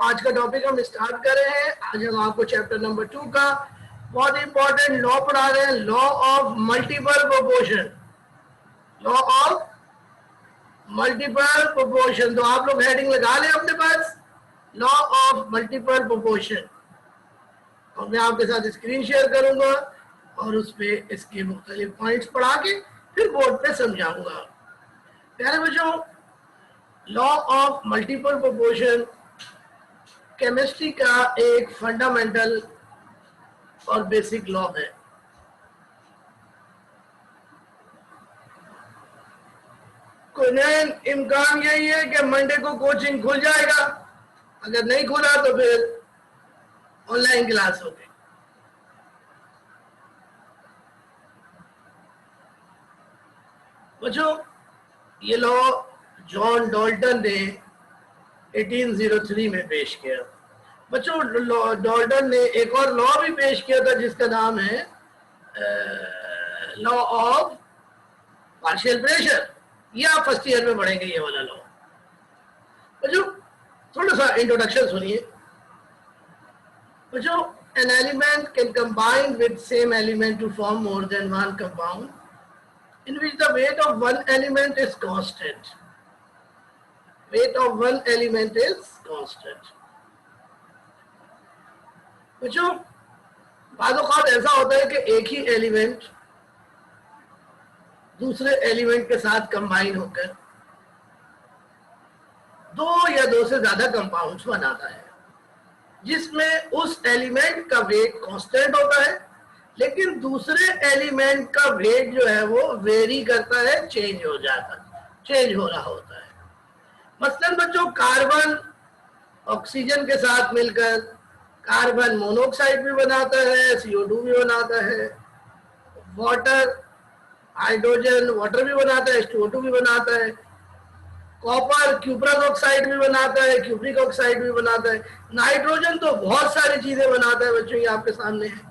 आज का टॉपिक हम स्टार्ट कर रहे हैं। आज हम आपको चैप्टर नंबर 2 का बहुत इंपॉर्टेंट लॉ पढ़ा रहे हैं, law of multiple proportion. Law of multiple proportion, तो आप लोग हेडिंग लगा लें अपने पास, लॉ ऑफ मल्टीपल प्रोपोर्शन। और मैं आपके साथ स्क्रीन शेयर करूंगा और उस पर इसके मुख्तलिफ पॉइंट्स पढ़ा के फिर बोर्ड पे समझाऊंगा। प्यारे बच्चों, law of multiple proportion chemistry का एक फंडामेंटल और बेसिक लॉ है। कोई इम्कान यही है कि मंडे को कोचिंग खुल जाएगा, अगर नहीं खुला तो फिर ऑनलाइन क्लास होगी। बच्चों, ये लॉ जॉन डॉल्टन ने 1803 में पेश किया। बच्चों, डॉल्टन ने एक और लॉ भी पेश किया था जिसका नाम है लॉ ऑफ पार्शियल प्रेशर। ये आप फर्स्ट ईयर में पढ़ेंगे, ये वाला लॉ। बच्चों, थोड़ा सा इंट्रोडक्शन सुनिए। बच्चों, an element can combine with same element to form more than one compound in which the weight of one element is constant. Weight of one element is constant. बच्चों, बाज़ औक़ात ऐसा होता है कि एक ही एलिमेंट दूसरे एलिमेंट के साथ कंबाइन होकर दो या दो से ज्यादा कंपाउंड्स बनाता है, जिसमें उस एलिमेंट का वेट कांस्टेंट होता है, लेकिन दूसरे एलिमेंट का वेट जो है वो वेरी करता है, चेंज हो रहा होता है। मसलन बच्चों, कार्बन ऑक्सीजन के साथ मिलकर कार्बन मोनोऑक्साइड भी बनाता है, CO2 भी बनाता है। वाटर, हाइड्रोजन वाटर भी बनाता है, H2O2 भी बनाता है। कॉपर क्यूप्रस ऑक्साइड भी बनाता है, क्यूप्रिक ऑक्साइड भी बनाता है। नाइट्रोजन तो बहुत सारी चीजें बनाता है बच्चों, ये आपके सामने है।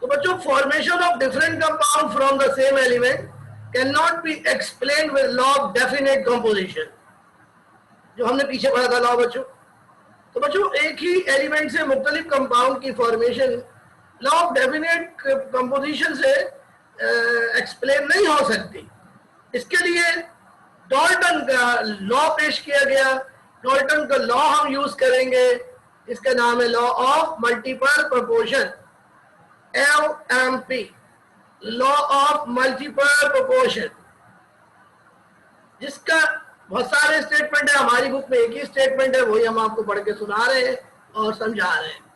तो बच्चों, formation of different compound from the same element can not be explained with law of definite composition, जो हमने पीछे पढ़ा था लॉ बच्चों। तो बच्चों, एक ही एलिमेंट से मुख्तलिफ कंपाउंड की formation law of definite composition से एक्सप्लेन नहीं हो सकती। इसके लिए डॉल्टन का लॉ पेश किया गया। डॉल्टन का लॉ हम यूज करेंगे, इसका नाम है law of multiple proportion, LMP, law of multiple proportion, जिसका बहुत सारे स्टेटमेंट है। हमारी बुक में एक ही स्टेटमेंट है, वही हम आपको पढ़ के सुना रहे हैं और समझा रहे हैं।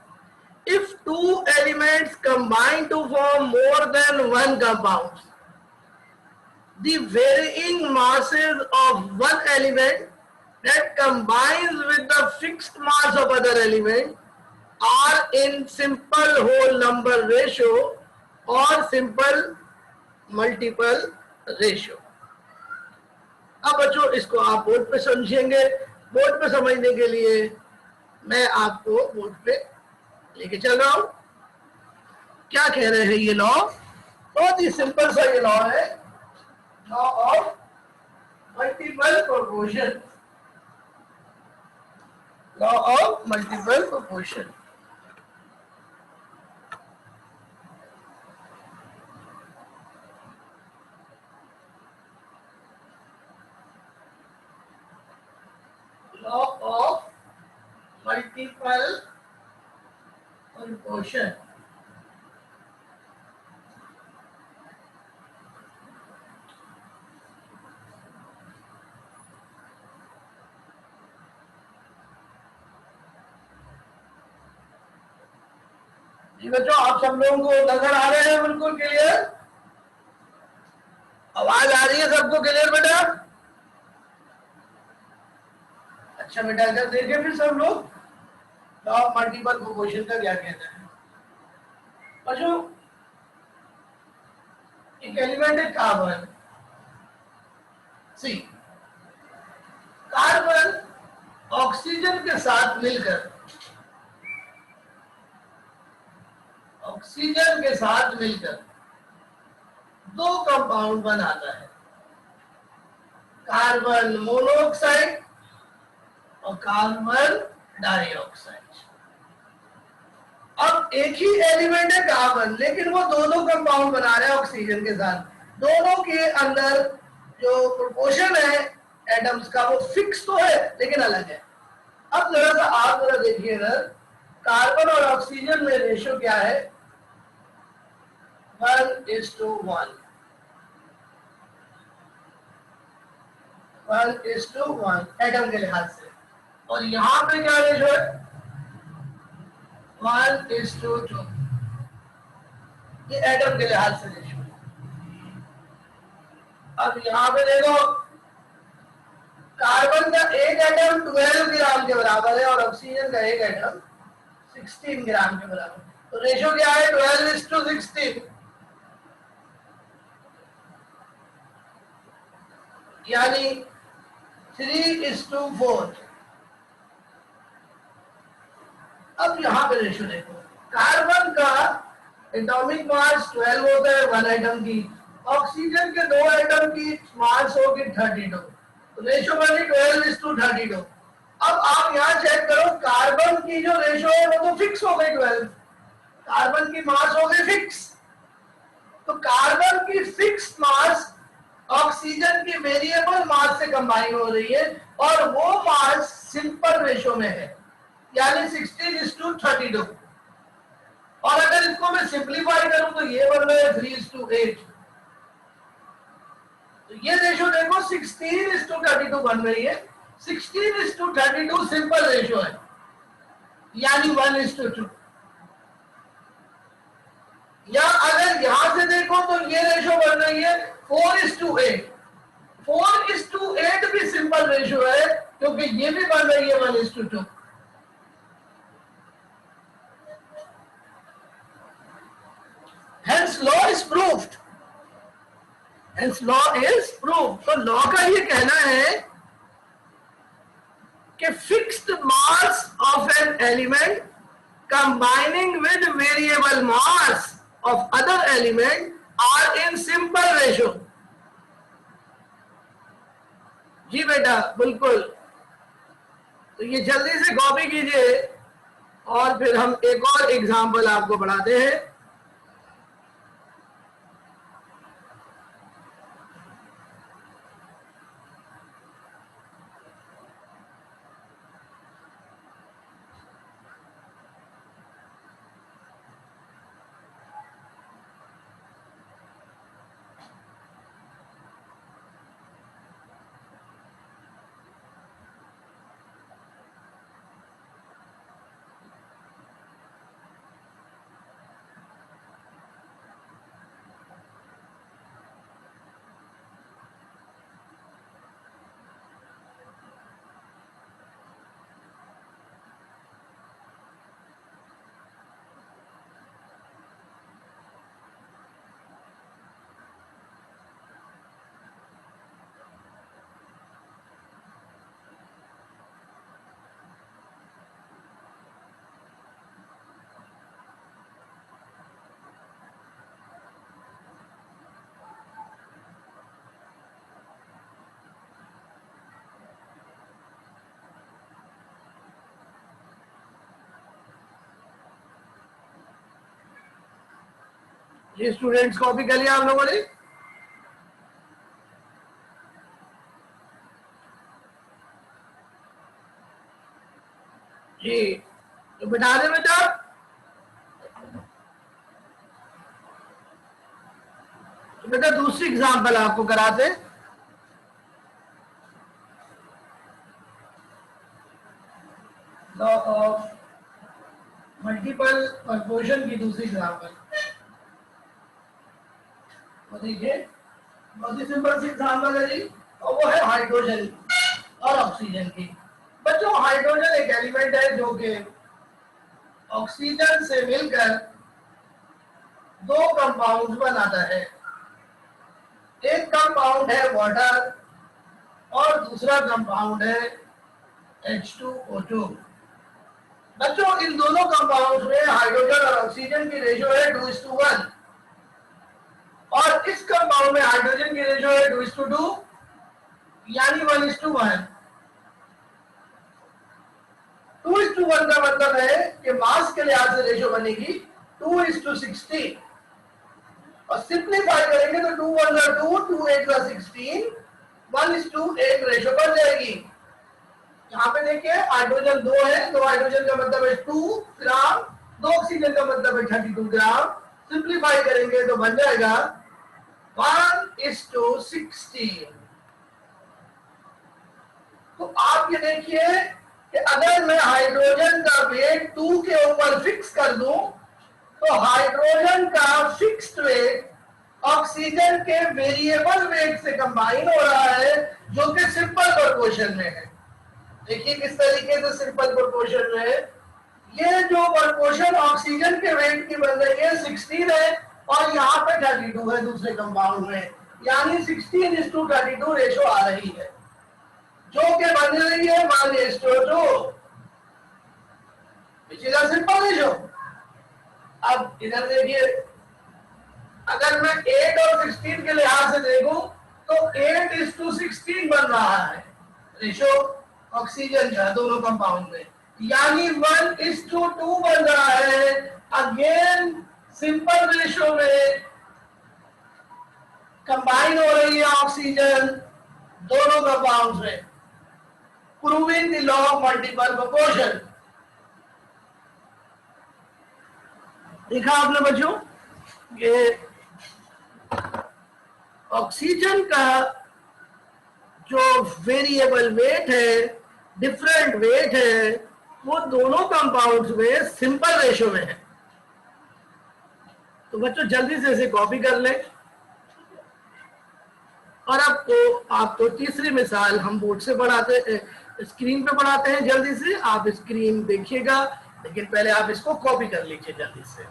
If two elements combine to form more than one compound, the varying masses of one element that combines with the fixed mass of other element are in simple whole number ratio or simple multiple ratio. अब बच्चों, इसको आप board पे समझेंगे। Board पे समझने के लिए मैं आपको बोर्ड पे लेके चल रहा हूं। क्या कह रहे हैं ये लॉ? बहुत ही सिंपल सा ये लॉ है, law of multiple proportion. Law of multiple proportion. Law of multiple proportion. जी बच्चों, आप सब लोगों को नजर आ रहे हैं बिल्कुल क्लियर? आवाज आ रही है सबको क्लियर बेटा? अच्छा बेटा, इधर देखें फिर सब लोग लॉ ऑफ मल्टीपल प्रोपोर्शन का क्या कहता है। बच्चों, एक एलिमेंट है कार्बन, सी। कार्बन ऑक्सीजन के साथ मिलकर दो कंपाउंड बनाता है, कार्बन मोनोऑक्साइड और कार्बन डाइऑक्साइड। अब एक ही एलिमेंट है कार्बन, लेकिन वो दोनों कंपाउंड बना रहे हैं ऑक्सीजन के साथ। दोनों के अंदर जो प्रोपोर्शन है एटम्स का वो फिक्स तो है लेकिन अलग है। अब जरा सा आप जरा देखिए, अगर कार्बन और ऑक्सीजन में रेशियो क्या है, 1:1, 1:1 एटम के लिहाज से। और यहां पे क्या रेशियो है, 1:2, ये एटम के लिहाज से रेशियो। अब यहां पे देखो, कार्बन का एक एटम 12 ग्राम के बराबर है और ऑक्सीजन का एक एटम 16 ग्राम के बराबर। तो रेशियो क्या है, 12:16, यानी 3:4। अब यहां पे रेशियो देखो, कार्बन का एटॉमिक मास 12 होता है 1 एटम की, ऑक्सीजन के 2 एटम की मास होगी 32, तो रेशियो बनी 12:32। अब आप यहां चेक करो, कार्बन की जो रेशियो है वो तो फिक्स हो गई 12, कार्बन की मास हो गई फिक्स। तो कार्बन की फिक्स मास ऑक्सीजन की वेरिएबल मास से कंबाइन हो रही है और वो मास सिंपल रेशियो में है, यानी 16:32। और अगर इसको मैं सिंप्लीफाई करूं तो ये बन रहा है 3:8। तो ये रेशियो देखो 16:32 बन रही है। 16:32 सिंपल रेशियो है, यानी 1:2। या अगर यहां से देखो तो ये रेशियो बन रही है 4:8। 4:8 भी सिंपल रेशियो है, क्योंकि ये भी बन रही है 1:2। Hence law is proved. Hence law is proved. तो लॉ का ये कहना है कि fixed mass of an element combining with variable mass of other element are in simple ratio. जी बेटा बिल्कुल। तो ये जल्दी से कॉपी कीजिए और फिर हम एक और एग्जांपल आपको पढ़ाते हैं। ये स्टूडेंट्स कॉपी कर लिया आप लोगों ने? जी तो बिठा दे बेटा। तो बेटा दूसरी एग्जांपल आपको कराते। लॉ ऑफ मल्टीपल कंपोजिशन की दूसरी एग्जांपल। तो देखिए बहुत ही सिंपल सी एग्जांपल है जी, और वो है हाइड्रोजन और ऑक्सीजन की। बच्चों हाइड्रोजन एक एलिमेंट है जो कि ऑक्सीजन से मिलकर दो कंपाउंड बनाता है। एक कंपाउंड है वाटर और दूसरा कंपाउंड है H2O2। बच्चों इन दोनों कंपाउंड्स में हाइड्रोजन और ऑक्सीजन की रेशियो है 2:1 और इस कंपाउंड में हाइड्रोजन की रेशियो है 2:2, यानी 1:1। 2:1 का मतलब है कि मास के लिहाज से रेशो बनेगी 2:16 और सिंप्लीफाई करेंगे तो 2 1 2 2 8 16 1:8 रेशो बन जाएगी। यहाँ पे देखिए हाइड्रोजन 2 है, 2 हाइड्रोजन का मतलब है 2 ग्राम, 2 ऑक्सीजन का मतलब है 32 ग्राम। सिंप्लीफाई करेंगे तो बन जाएगा 1:16। तो आप ये देखिए कि अगर मैं हाइड्रोजन का वेट 2 के ऊपर फिक्स कर दूं तो हाइड्रोजन का फिक्स्ड वेट ऑक्सीजन के वेरिएबल वेट से कंबाइन हो रहा है, जो कि सिंपल प्रोपोर्शन में है। देखिए किस तरीके से सिंपल प्रोपोर्शन में है। ये जो प्रोपोर्शन ऑक्सीजन के वेट की बन रही है 16 है और यहाँ पे 32 है दूसरे कंपाउंड में, यानी 16:32 रेशो आ रही है, जो कि बन रही है 1:2, which is a simple ratio. अब इधर देखिए, अगर मैं 8 और 16 के लिहाज से देखूं तो 8:16 बन रहा है रेशो ऑक्सीजन का दोनों कंपाउंड में, यानी 1:2 बन रहा है। अगेन सिंपल रेशो में कंबाइन हो रही है ऑक्सीजन दोनों कंपाउंड में, proving the law of multiple proportion. देखा आपने बच्चों, ये ऑक्सीजन का जो वेरिएबल वेट है, डिफरेंट वेट है, वो दोनों कंपाउंड्स में सिंपल रेशो में है। तो बच्चों जल्दी से इसे कॉपी कर लें। और आपको तीसरी मिसाल हम बोर्ड से पढ़ाते, स्क्रीन पे पढ़ाते हैं। जल्दी से आप स्क्रीन देखिएगा, लेकिन पहले आप इसको कॉपी कर लीजिए जल्दी से।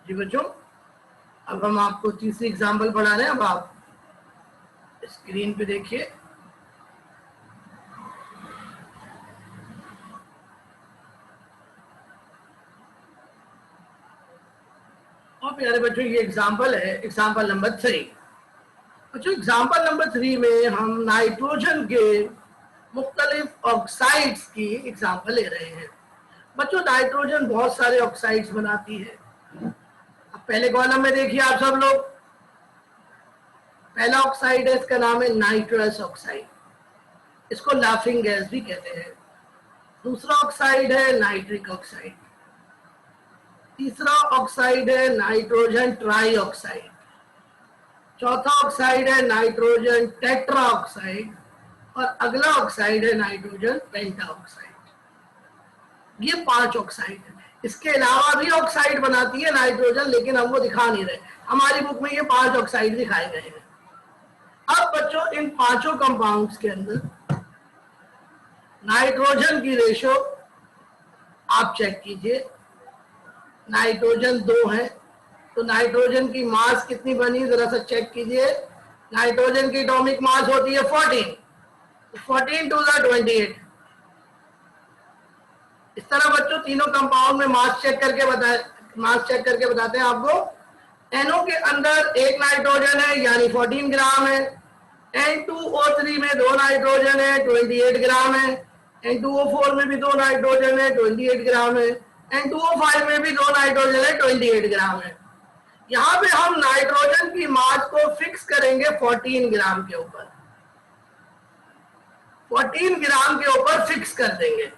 जी बच्चों, अब हम आपको तीसरी एग्जाम्पल पढ़ा रहे हैं। अब आप स्क्रीन पे देखिए। और प्यारे बच्चों, ये एग्जाम्पल है एग्जाम्पल नंबर 3। बच्चों एग्जाम्पल नंबर 3 में हम नाइट्रोजन के मुख्तलिफ ऑक्साइड्स की एग्जाम्पल ले रहे हैं। बच्चों नाइट्रोजन बहुत सारे ऑक्साइड्स बनाती है। अब पहले कॉलम में देखिए आप सब लोग, पहला ऑक्साइड है, इसका नाम है नाइट्रस ऑक्साइड, इसको लाफिंग गैस भी कहते हैं। दूसरा ऑक्साइड है नाइट्रिक ऑक्साइड। तीसरा ऑक्साइड है नाइट्रोजन ट्राई ऑक्साइड। चौथा ऑक्साइड है नाइट्रोजन टेट्रा ऑक्साइड और अगला ऑक्साइड है नाइट्रोजन पेंटा ऑक्साइड। ये 5 ऑक्साइड है। इसके अलावा भी ऑक्साइड बनाती है नाइट्रोजन, लेकिन हम वो दिखा नहीं रहे। हमारी बुक में ये 5 ऑक्साइड दिखाए गए हैं। अब बच्चों इन पांचों कंपाउंड्स के अंदर नाइट्रोजन की रेशो आप चेक कीजिए। नाइट्रोजन 2 है, तो नाइट्रोजन की मास कितनी बनी जरा सा चेक कीजिए। नाइट्रोजन की एटॉमिक मास होती है 14, 14 2 28। इस तरह बच्चों तीनों कंपाउंड में मास चेक करके बताते हैं आपको। NO के अंदर एक नाइट्रोजन है यानी 14 ग्राम है। N2O3 में 2 नाइट्रोजन है, 28 ग्राम है। N2O4 में भी 2 नाइट्रोजन है, 28 ग्राम है। N2O5 में भी 2 नाइट्रोजन है, 28 ग्राम है। यहाँ पे हम नाइट्रोजन की मास को फिक्स करेंगे 14 ग्राम के ऊपर, 14 ग्राम के ऊपर फिक्स कर देंगे।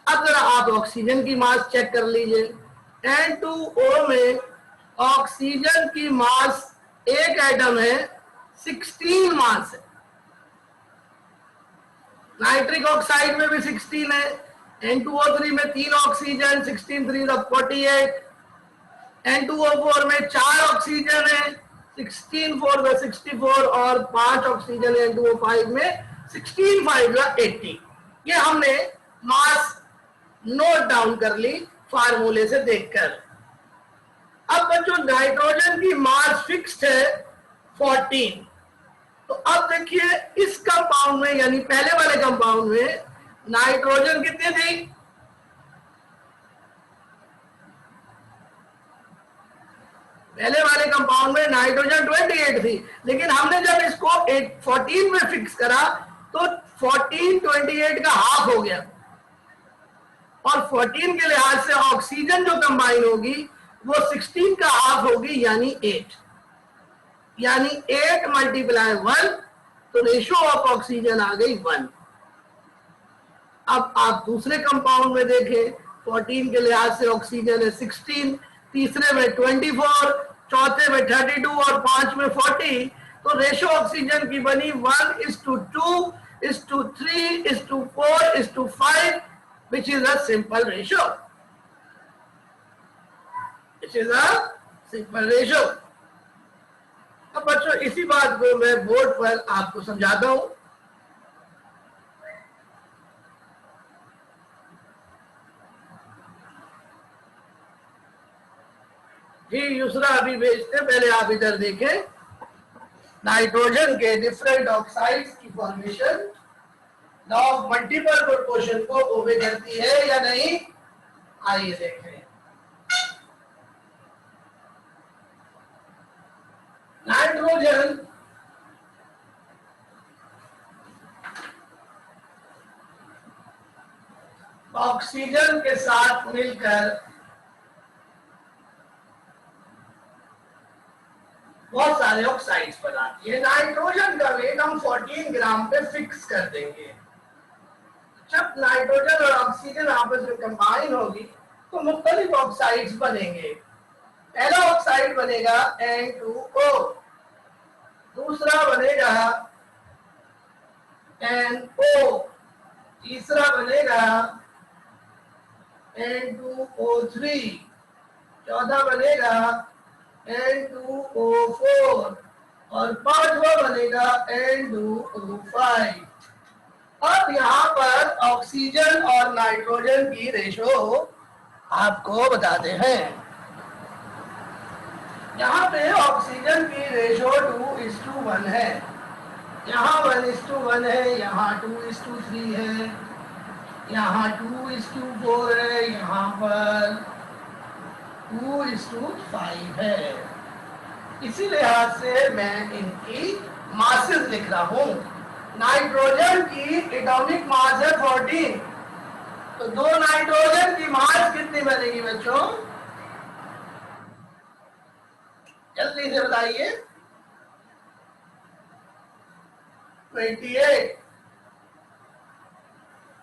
अब जरा आप ऑक्सीजन की मास चेक कर लीजिए। N2O में ऑक्सीजन की मास एक एटम है, 16 मास है। नाइट्रिक ऑक्साइड में भी 16 है। N2O3 में 3 ऑक्सीजन, 16 3 48। N2O4 में 4 ऑक्सीजन है, 16 4 का 64 और 5 ऑक्सीजन है N2O5 में, 16 5 का 80। ये हमने मास नोट डाउन कर ली फार्मूले से देखकर। अब बच्चों नाइट्रोजन की मास फिक्स्ड है 14। तो अब देखिए इस कंपाउंड में यानी पहले वाले कंपाउंड में नाइट्रोजन कितनी थी? पहले वाले कंपाउंड में नाइट्रोजन 28 थी, लेकिन हमने जब इसको 14 में फिक्स करा तो 14 28 का हाफ हो गया, और 14 के लिहाज से ऑक्सीजन जो कंबाइन होगी वो 16 का हाफ होगी यानी 8, यानी 8 मल्टीप्लाई 1, तो रेशो ऑफ ऑक्सीजन आ गई 1। अब आप दूसरे कंपाउंड में देखें, 14 के लिहाज से ऑक्सीजन है 16, तीसरे में 24, चौथे में 32 और 5 में 40, तो रेशो ऑक्सीजन की बनी 1:2 3:4 5, which is a simple ratio. It is a simple ratio. अब बच्चों इसी बात को मैं बोर्ड पर आपको समझाता हूं। जी युसरा अभी भेजते, पहले आप इधर देखें नाइट्रोजन के डिफरेंट ऑक्साइड्स की formation law of multiple proportion को ओबे करती है या नहीं, आइए देखें। नाइट्रोजन ऑक्सीजन के साथ मिलकर बहुत सारे ऑक्साइड्स बनाती है। नाइट्रोजन का वेट हम 14 ग्राम पे फिक्स कर देंगे। जब नाइट्रोजन और ऑक्सीजन आपस में कंबाइन होगी तो मुख्तलिफ ऑक्साइड्स बनेंगे। पहला ऑक्साइड बनेगा N2O, दूसरा बनेगा NO, तीसरा बनेगा N2O3, चौथा बनेगा N2O4 और पांचवा बनेगा N2O5। अब यहाँ पर ऑक्सीजन और नाइट्रोजन की रेशो आपको बताते हैं। यहाँ पे ऑक्सीजन की रेशो 2:1 है, यहाँ 1:1 है, यहाँ 2:3 है, यहाँ 2:4 है, यहाँ पर 2:5 है। इसी लिहाज से मैं इनकी मासेस लिख रहा हूं। नाइट्रोजन की एटॉमिक मास है 14, तो दो नाइट्रोजन की मास कितनी बनेगी बच्चों? जल्दी से बताइए। 28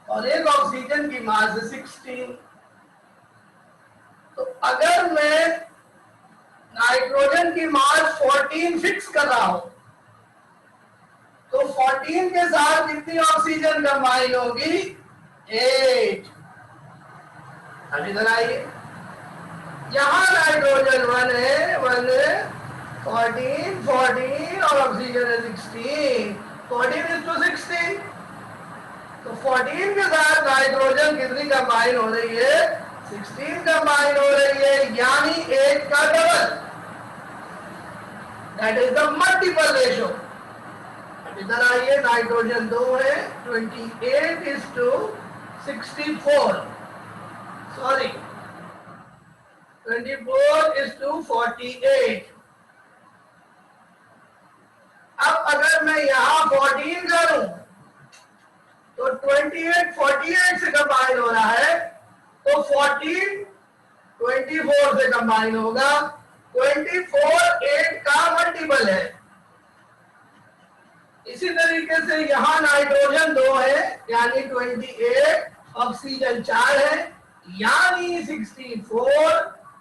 और एक ऑक्सीजन की मास है 16। तो अगर मैं नाइट्रोजन की मास 14 फिक्स कर रहा हूं तो 14 के साथ कितनी ऑक्सीजन कंबाइन होगी? 8। अब इधर आइए, यहां नाइट्रोजन 1 है, 1 14 14 और ऑक्सीजन है 16, 14:16। तो 14 के साथ नाइट्रोजन कितनी कंबाइन हो रही है? 16 कंबाइन हो रही है, यानी 8 का double, that is the multiple ratio. अब इधर आइए, नाइट्रोजन 2 है, 28:64, सॉरी 24:48। अब अगर मैं यहां 14 करूं तो 28 48 से कंबाइन हो रहा है, तो 14 24 से कंबाइन होगा। 24 8 का मल्टीपल है। इसी तरीके से यहां नाइट्रोजन 2 है, यानी 28, ऑक्सीजन 4 है, यानी 64,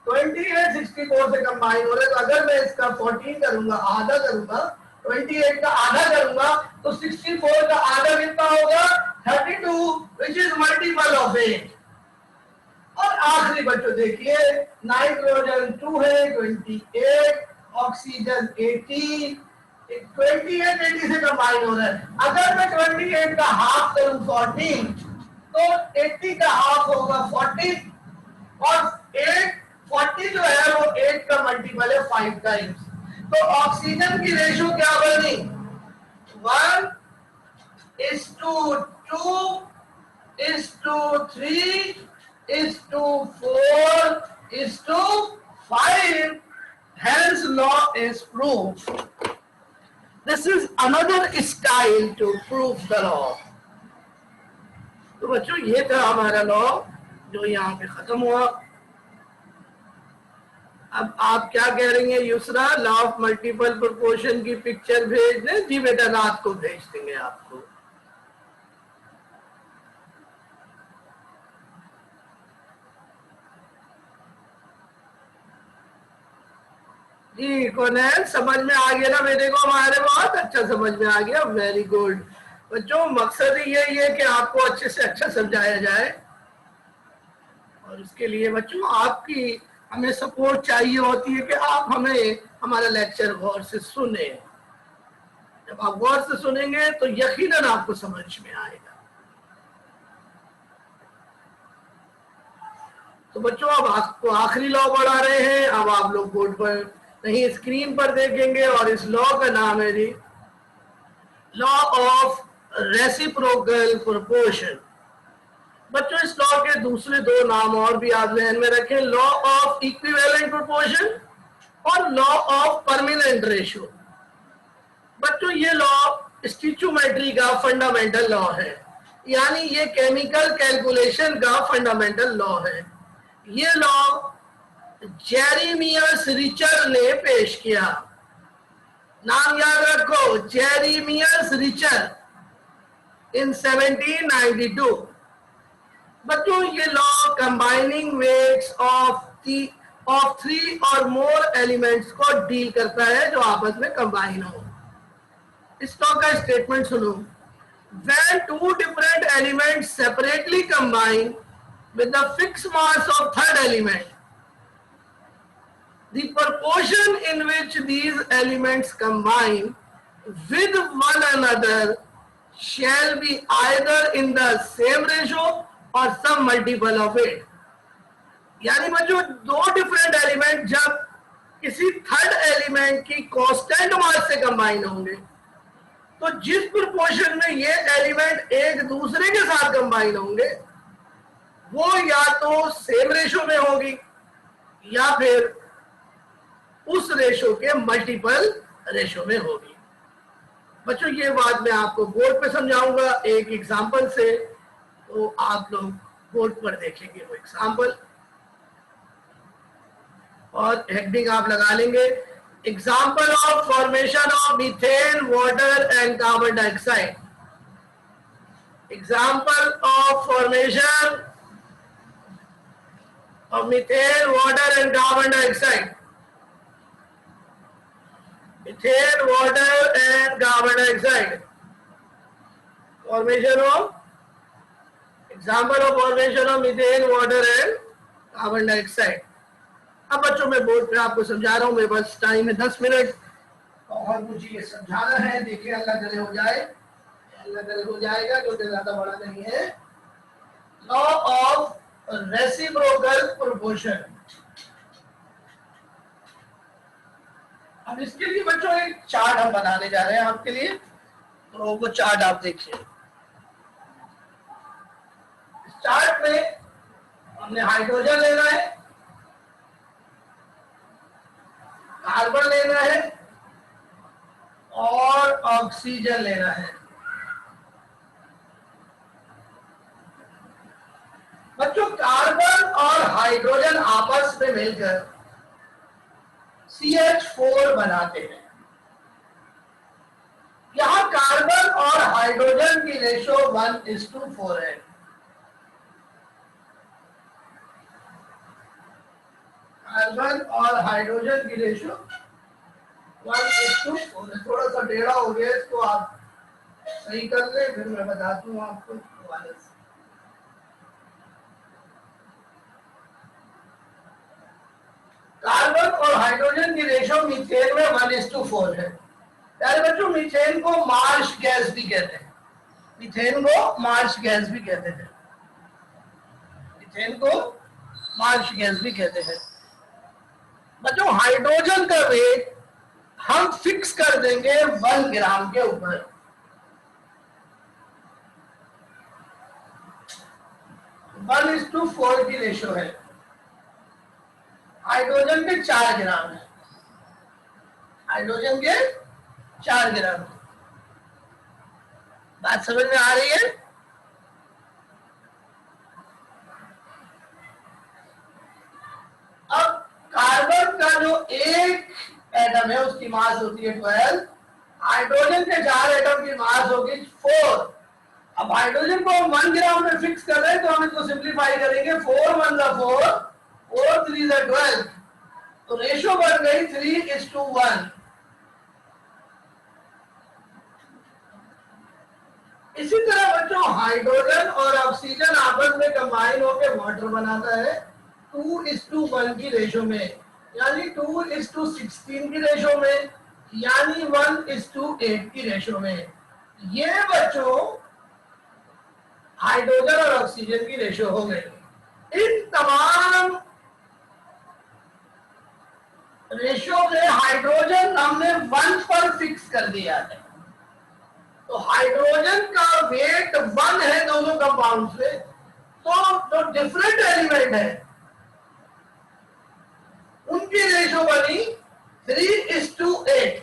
28 64 से कंबाइन हो रहे। तो अगर मैं इसका 14 करूंगा, आधा करूंगा, 28 का आधा करूंगा, तो 64 का आधा कितना होगा? 32, विच इज मल्टीपल ऑफ 8। और आखिरी बच्चों देखिए, नाइट्रोजन 2 है 28, ऑक्सीजन 18, 28 से कंबाइन हो रहा है। अगर मैं 28 का हाफ करूं 14, तो 80 का हाफ होगा 40, और 40 जो है वो 8 का मल्टीपल है 5 टाइम्स। तो ऑक्सीजन की रेशियो क्या बनी? 1:2:3:4:5. Hence law is proved. This is another style to prove the law. तो बच्चों ये था हमारा लॉ जो यहाँ पे खत्म हुआ। अब आप क्या कह रही हैं Yusra, law of multiple proportion की पिक्चर भेज दें? जी बेटा रात को भेज देंगे आपको। जी कौन है, समझ में आ गया ना बेटे को हमारे? बहुत अच्छा समझ में आ गया, वेरी गुड। बच्चों मकसद ही यही है कि आपको अच्छे से अच्छा समझाया जाए, और इसके लिए बच्चों आपकी हमें सपोर्ट चाहिए होती है कि आप हमें हमारा लेक्चर गौर से सुने। जब आप गौर से सुनेंगे तो यकीनन आपको समझ में आएगा। तो बच्चों अब आपको आखिरी लॉ पढ़ा रहे हैं। अब आप लोग बोर्ड पर नहीं स्क्रीन पर देखेंगे, और इस लॉ का नाम है जी लॉ ऑफ रेसिप्रोकल प्रोपोर्शन। बच्चों इस लॉ के दूसरे दो नाम और भी आप ध्यान में रखें, लॉ ऑफ इक्विवेलेंट प्रोपोर्शन और लॉ ऑफ परमानेंट रेशियो। बच्चों ये लॉ स्टिचोमेट्री का फंडामेंटल लॉ है, यानी ये केमिकल कैलकुलेशन का फंडामेंटल लॉ है। ये लॉ जेरेमियस रिचर ने पेश किया। नाम याद रखो, जेरेमियस रिचर इन 1792। बच्चों ये लॉ कंबाइनिंग वेट्स ऑफ 3 और मोर एलिमेंट्स को डील करता है जो आपस में कंबाइन हो। इस लॉ का स्टेटमेंट सुनो, when two different elements separately combine with the fixed mass of third element, the proportion in which these elements combine with one another shall be either in the same ratio or some multiple of it. यानी बच्चों दो different element जब किसी third element की constant mass से combine होंगे, तो जिस प्रोपोर्शन में ये एलिमेंट एक दूसरे के साथ कंबाइन होंगे वो या तो सेम रेशो में होगी या फिर उस रेशो के मल्टीपल रेशो में होगी। बच्चों ये बात मैं आपको बोर्ड पे समझाऊंगा एक एग्जांपल से, तो आप लोग बोर्ड पर देखेंगे वो एग्जांपल, और हेडिंग आप लगा लेंगे example of formation of methane water and carbon dioxide. Example of formation of methane water and carbon dioxide. Methane, water and carbon dioxide. Formation of, example of formation of methane, water and carbon dioxide. अब बच्चों मैं board पे आपको समझा रहा हूँ, मेरे पास time है 10 मिनट और मुझे ये समझाना है। देखिए अल्लाह करे हो जाए, अल्लाह करे हो जाएगा, क्योंकि ज्यादा बड़ा नहीं है। Law of reciprocal proportion. अब इसके लिए बच्चों एक चार्ट हम बनाने जा रहे हैं आपके लिए, तो वो चार्ट आप देखिए। इस चार्ट में हमने हाइड्रोजन लेना है, कार्बन लेना है और ऑक्सीजन लेना है। बच्चों कार्बन और हाइड्रोजन आपस में मिलकर CH4 बनाते हैं। यहां कार्बन और हाइड्रोजन की रेशो 1:4 है। कार्बन और हाइड्रोजन की रेशो 1:4 है। थोड़ा सा टेढ़ा हो गया, इसको आप सही कर ले, फिर मैं बताता हूँ आपको हवाले से। हाइड्रोजन की रेशो मीथेन में 1:4 है। प्यारे बच्चों, मीथेन को मार्श गैस भी कहते हैं, मीथेन को मार्श गैस भी कहते हैं, मीथेन को मार्श गैस भी कहते हैं। बच्चों, हाइड्रोजन का वेट हम फिक्स कर देंगे 1 ग्राम के ऊपर। 1:4 की रेशो है, हाइड्रोजन के 4 ग्राम है, हाइड्रोजन के 4 ग्राम। बात समझ में आ रही है? अब कार्बन का जो एक एटम है उसकी मास होती है 12, हाइड्रोजन के 4 एटम की मास होगी 4। अब हाइड्रोजन को हम 1 ग्राम में फिक्स कर रहे हैं तो हम इसको सिंप्लीफाई करेंगे, 4 1 4, 4 3 12, तो रेशो बन गई 3:1। इसी तरह बच्चों, हाइड्रोजन और ऑक्सीजन आपस में कंबाइन होकर वाटर बनाता है 2:1 की रेशो में, यानी 2:16 की रेशो में, यानी 1:8 की रेशो में। ये बच्चों हाइड्रोजन और ऑक्सीजन की रेशो हो गई। इन तमाम रेशो में हाइड्रोजन हमने 1 पर फिक्स कर दिया है, तो हाइड्रोजन का वेट 1 है दोनों कंपाउंड से, तो जो डिफरेंट एलिमेंट है उनकी रेशो बनी 3:8।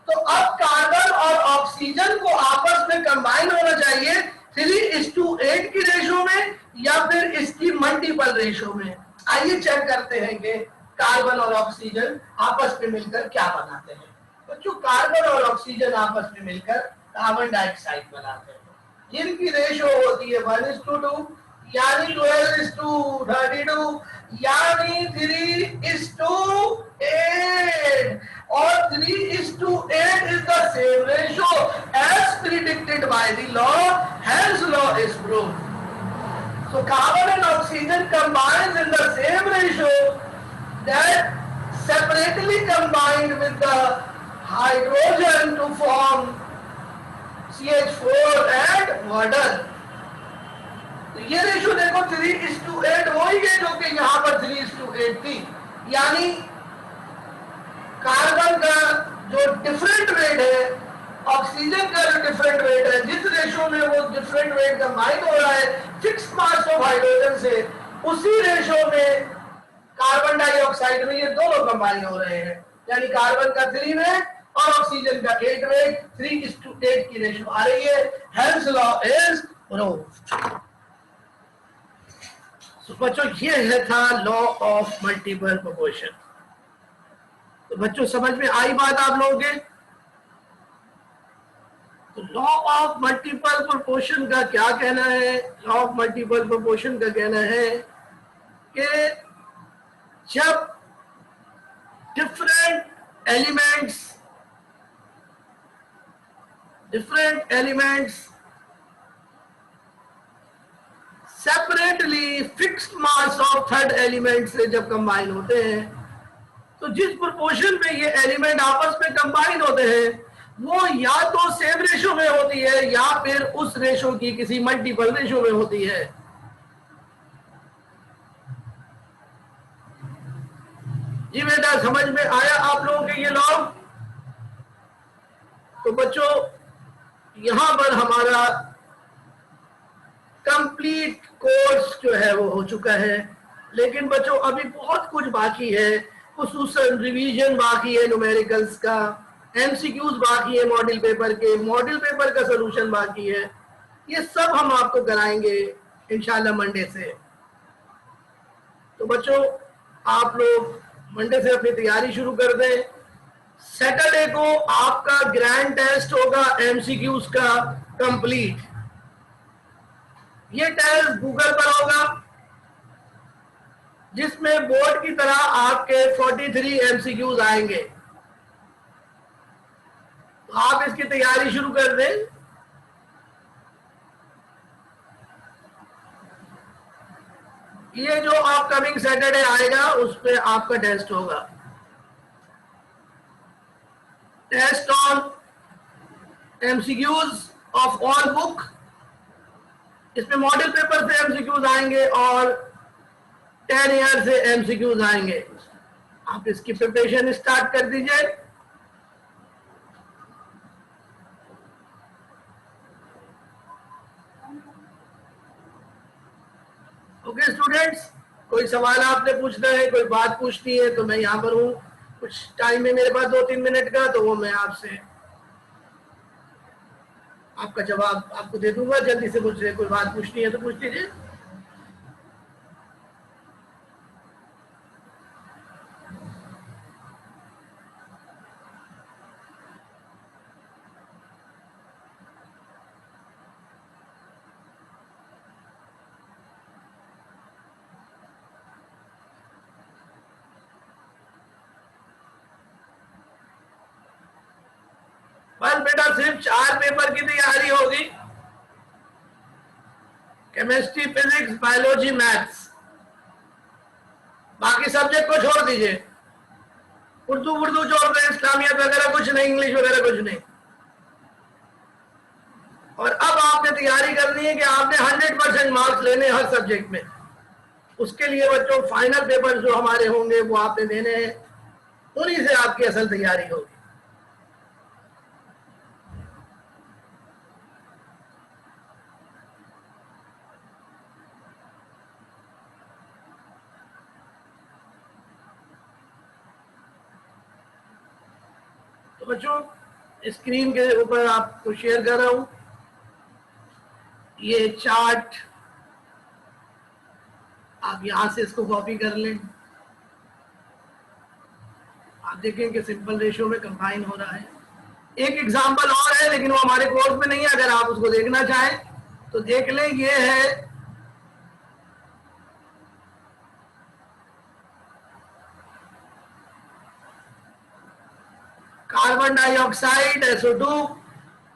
तो अब कार्बन और ऑक्सीजन को आपस में कंबाइन होना चाहिए 3:8 की रेशो में या फिर इसकी मल्टीपल रेशो में। आइए चेक करते हैं कि कार्बन और ऑक्सीजन आपस में मिलकर क्या बनाते हैं। बच्चों, कार्बन और ऑक्सीजन आपस में मिलकर कार्बन डाइऑक्साइड बनाते हैं, जिनकी रेशो होती है 1:2, यानी 12:32, यानी 3:8, और 3:8 is the same ratio as predicted by the law, hence law is proved. So carbon and oxygen combines in the same ratio that separately combined with the hydrogen to form CH4 and water. तो ये ratio देखो 3:8 हो ही गई, जो कि यहाँ पर 3:8 थी, यानी कार्बन का जो डिफरेंट वेट है, ऑक्सीजन का जो डिफरेंट वेट है, जिस रेशो में वो डिफरेंट वेट कंबाइन हो रहा है फिक्स मास ऑफ हाइड्रोजन से, उसी रेशो में कार्बन डाइऑक्साइड में ये दोनों कंबाइन हो रहे हैं, यानी कार्बन का 3 वेट और ऑक्सीजन का 8 वेट, 3:8 की रेशो आ रही है, हेंस लॉ इज प्रूव्ड। तो बच्चों, ये है था लॉ ऑफ मल्टीपल प्रोपोर्शन। तो बच्चों, समझ में आई बात आप लोगों के? तो लॉ ऑफ मल्टीपल प्रोपोर्शन का क्या कहना है? लॉ ऑफ मल्टीपल प्रोपोर्शन का कहना है कि जब different elements separately fixed mass of third element से जब कंबाइन होते हैं, तो जिस प्रोपोर्शन में ये एलिमेंट आपस में कंबाइन होते हैं वो या तो सेम रेशो में होती है या फिर उस रेशो की किसी मल्टीपल रेशो में होती है। जी बेटा, समझ में आया आप लोगों के ये लॉ? तो बच्चों, यहां पर हमारा कंप्लीट कोर्स जो है वो हो चुका है, लेकिन बच्चों अभी बहुत कुछ बाकी है, खुसूसन रिवीजन बाकी है, न्यूमेरिकल्स का, एमसीक्यूज बाकी है, मॉडल पेपर के, मॉडल पेपर का सॉल्यूशन बाकी है। ये सब हम आपको कराएंगे इंशाल्लाह मंडे से। तो बच्चों, आप लोग मंडे से अपनी तैयारी शुरू कर दें। सैटरडे को आपका ग्रैंड टेस्ट होगा एमसीक्यूज का कंप्लीट। ये टेस्ट गूगल पर होगा, जिसमें बोर्ड की तरह आपके 43 एमसीक्यूज आएंगे। तो आप इसकी तैयारी शुरू कर दें। ये जो अपकमिंग सैटरडे आएगा उस पे आपका टेस्ट होगा। Test on MCQs of all book, इसमें मॉडल पेपर से MCQs आएंगे और 10 ईयर से MCQs आएंगे। आप इसकी प्रिपरेशन स्टार्ट कर दीजिए। ओके स्टूडेंट्स, कोई सवाल आपने पूछना है, कोई बात पूछनी है तो मैं यहाँ पर हूँ। कुछ टाइम है मेरे पास 2-3 मिनट का, तो वो मैं आपसे आपका जवाब आपको दे दूंगा। जल्दी से मुझसे कोई बात पूछनी है तो पूछ लीजिए। बस बेटा सिर्फ 4 पेपर की तैयारी होगी, केमिस्ट्री, फिजिक्स, बायोलॉजी, मैथ्स। बाकी सब्जेक्ट को छोड़ दीजिए, उर्दू छोड़ दें, इस्लामियत वगैरह कुछ नहीं, इंग्लिश वगैरह कुछ नहीं। और अब आपने तैयारी करनी है कि आपने 100% मार्क्स लेने हर सब्जेक्ट में। उसके लिए बच्चों फाइनल पेपर जो हमारे होंगे वो आपने देने हैं, उन्हीं से आपकी असल तैयारी होगी। तो बच्चों स्क्रीन के ऊपर आपको शेयर कर रहा हूं ये चार्ट, आप यहां से इसको कॉपी कर लें। आप देखें कि सिंपल रेशियो में कंबाइन हो रहा है। एक एग्जांपल और है लेकिन वो हमारे कोर्स में नहीं है, अगर आप उसको देखना चाहें तो देख लें। ये है कार्बन डाइऑक्साइड, SO2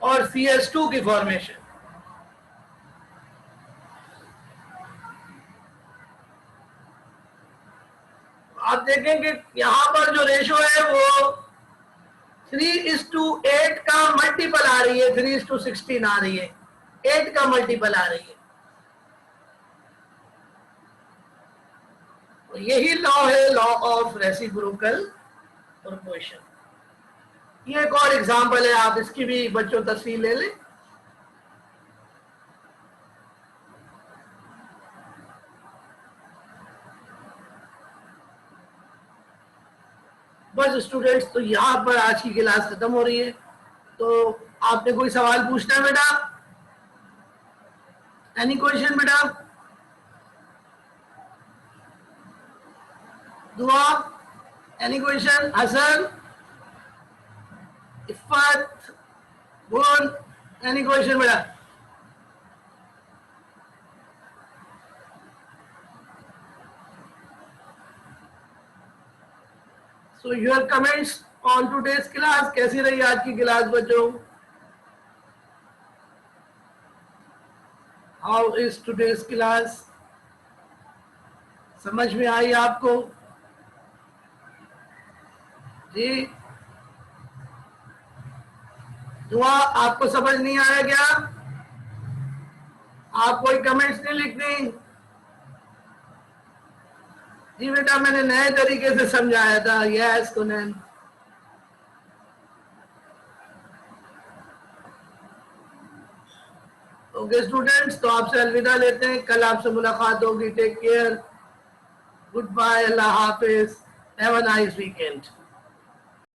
और CS2 की फॉर्मेशन। आप देखें कि यहां पर जो रेशो है वो 3:8 का मल्टीपल आ रही है, 3:16 आ रही है, 8 का मल्टीपल आ रही है। तो यही लॉ है, लॉ ऑफ रेसिप्रोकल प्रोपोर्शन। ये एक और एग्जांपल है, आप इसकी भी बच्चों तस्वीर ले लें। बस स्टूडेंट्स, तो यहाँ पर आज की क्लास खत्म हो रही है। तो आपने कोई सवाल पूछना है बेटा? एनी क्वेश्चन बेटा? दुआ, एनी क्वेश्चन? हसन, इफ़त, बोल, एनी क्वेश्चन बेटा? So your comments on today's class, कैसी रही आज की क्लास बच्चों? How is today's class? समझ में आई आपको? जी दुआ, आपको समझ नहीं आया क्या? आप कोई कमेंट्स नहीं लिखती? जी बेटा, मैंने नए तरीके से समझाया था। यस कुनैन। ओके स्टूडेंट्स, तो आपसे अलविदा लेते हैं, कल आपसे मुलाकात होगी। Take care, goodbye, Allah हाफिज, हैव अ नाइस वीकेंड।